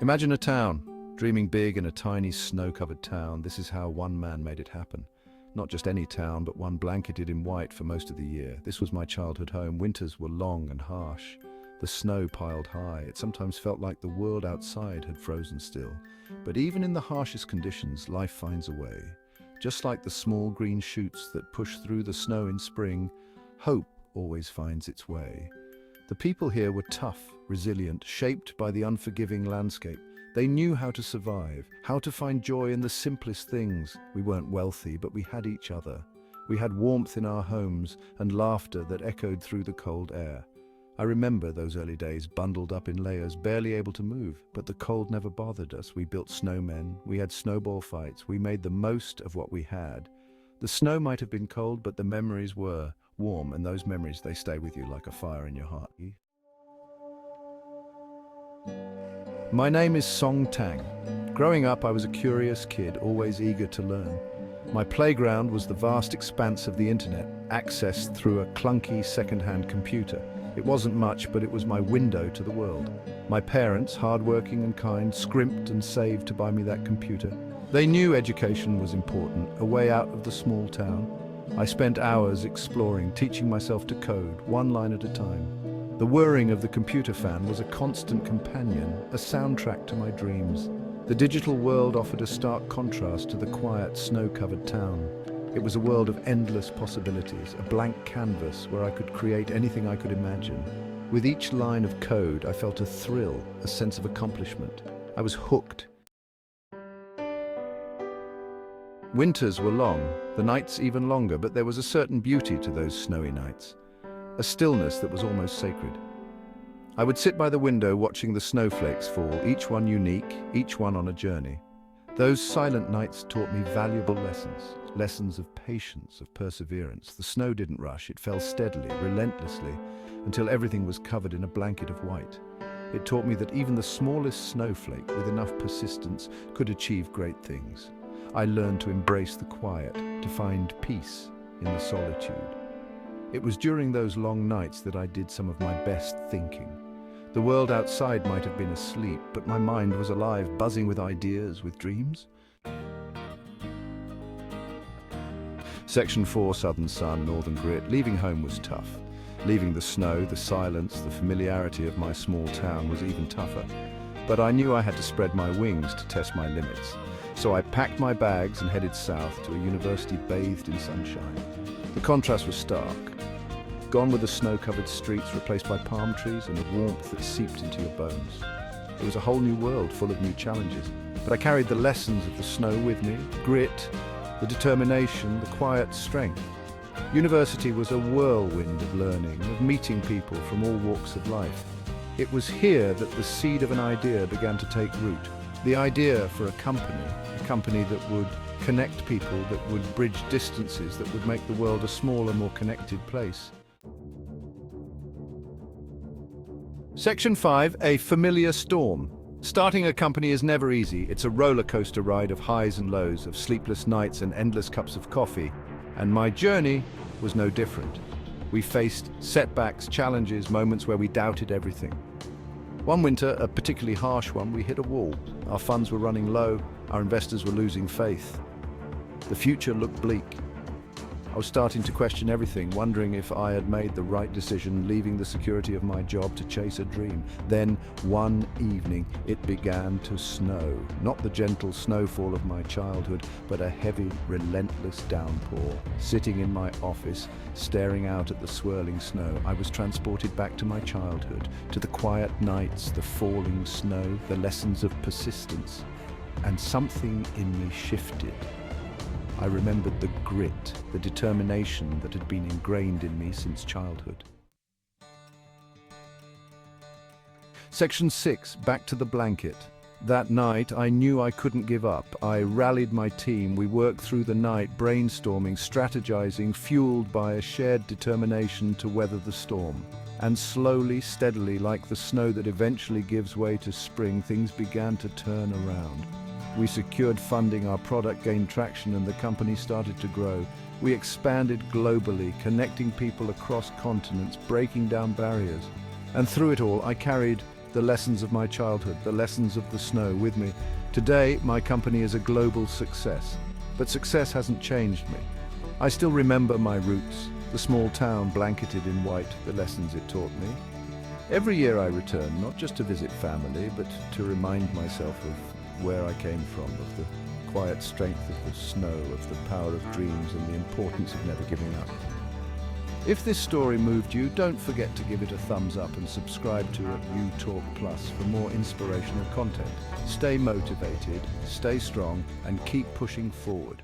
Imagine a town, dreaming big in a tiny snow-covered town. This is how one man made it happen. Not just any town, but one blanketed in white for most of the year. This was my childhood home. Winters were long and harsh. The snow piled high. It sometimes felt like the world outside had frozen still. But even in the harshest conditions, life finds a way. Just like the small green shoots that push through the snow in spring, hope always finds its way. The people here were tough, resilient, shaped by the unforgiving landscape. They knew how to survive, how to find joy in the simplest things. We weren't wealthy, but we had each other. We had warmth in our homes and laughter that echoed through the cold air. I remember those early days, bundled up in layers, barely able to move, but the cold never bothered us. We built snowmen, we had snowball fights, we made the most of what we had. The snow might have been cold, but the memories were warm, and those memories, they stay with you like a fire in your heart. My name is SONG TANG. Growing up, I was a curious kid, always eager to learn. My playground was the vast expanse of the internet, accessed through a clunky second-hand computer. It wasn't much, but it was my window to the world. My parents, hardworking and kind, scrimped and saved to buy me that computer. They knew education was important, a way out of the small town. I spent hours exploring, teaching myself to code, one line at a time. The whirring of the computer fan was a constant companion, a soundtrack to my dreams. The digital world offered a stark contrast to the quiet, snow-covered town. It was a world of endless possibilities, a blank canvas where I could create anything I could imagine. With each line of code, I felt a thrill, a sense of accomplishment. I was hooked. Winters were long, the nights even longer, but there was a certain beauty to those snowy nights. A stillness that was almost sacred. I would sit by the window watching the snowflakes fall, each one unique, each one on a journey. Those silent nights taught me valuable lessons of patience, of perseverance. The snow didn't rush, it fell steadily, relentlessly, until everything was covered in a blanket of white. It taught me that even the smallest snowflake, with enough persistence, could achieve great things. I learned to embrace the quiet, to find peace in the solitude. It was during those long nights that I did some of my best thinking. The world outside might have been asleep, but my mind was alive, buzzing with ideas, with dreams. Section 4, Southern Sun, Northern Grit. Leaving home was tough. Leaving the snow, the silence, the familiarity of my small town was even tougher. But I knew I had to spread my wings to test my limits. So I packed my bags and headed south to a university bathed in sunshine. The contrast was stark. Gone were the snow-covered streets, replaced by palm trees and a warmth that seeped into your bones. It was a whole new world full of new challenges. But I carried the lessons of the snow with me, grit, the determination, the quiet strength. University was a whirlwind of learning, of meeting people from all walks of life. It was here that the seed of an idea began to take root. The idea for a company that would connect people, that would bridge distances, that would make the world a smaller, more connected place. Section 5, a familiar storm. Starting a company is never easy. It's a roller coaster ride of highs and lows, of sleepless nights and endless cups of coffee. And my journey was no different. We faced setbacks, challenges, moments where we doubted everything. One winter, a particularly harsh one, we hit a wall. Our funds were running low, our investors were losing faith. The future looked bleak. I was starting to question everything, wondering if I had made the right decision, leaving the security of my job to chase a dream. Then, one evening, it began to snow. Not the gentle snowfall of my childhood, but a heavy, relentless downpour. Sitting in my office, staring out at the swirling snow, I was transported back to my childhood, to the quiet nights, the falling snow, the lessons of persistence. And something in me shifted. I remembered the grit, the determination that had been ingrained in me since childhood. Section 6, back to the blanket. That night, I knew I couldn't give up. I rallied my team. We worked through the night, brainstorming, strategizing, fueled by a shared determination to weather the storm. And slowly, steadily, like the snow that eventually gives way to spring, things began to turn around. We secured funding, our product gained traction, and the company started to grow. We expanded globally, connecting people across continents, breaking down barriers. And through it all, I carried the lessons of my childhood, the lessons of the snow with me. Today, my company is a global success, but success hasn't changed me. I still remember my roots, the small town blanketed in white, the lessons it taught me. Every year I return, not just to visit family, but to remind myself of where I came from, of the quiet strength of the snow, of the power of dreams, and the importance of never giving up. If this story moved you, don't forget to give it a thumbs up and subscribe to You Talk Plus for more inspirational content. Stay motivated, stay strong, and keep pushing forward.